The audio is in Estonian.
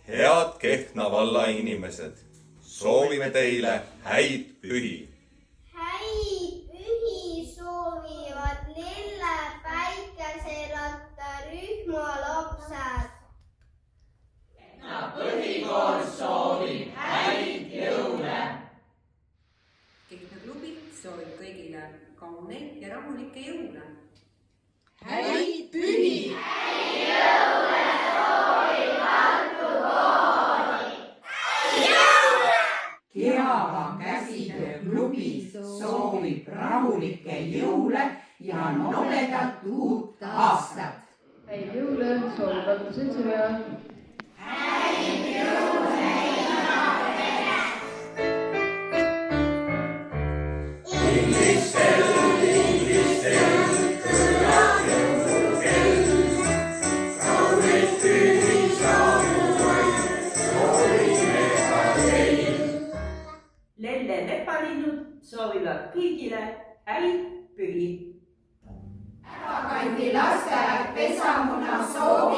Head Kehtna valla inimesed, soovime teile häid pühi. Häid pühi soovivad lille päikeseratta rühma lapsed. Põhikool soovib häid jõule. Kehtna klubi soovib kõigile kauneid ja rahulikke jõule. Häid pühi! Häid jõule soovib Tartu kooli. Häid jõule! Keava käsitöö klubi soovib rahulikke jõule ja nobedat uut aastat. Häid jõule soovib Tartu seltsimaja. Häid jõule ja Lelle lepalinnud soovivad kõigile häid pühi. Ärakandi lasteaed Pesamuna soovib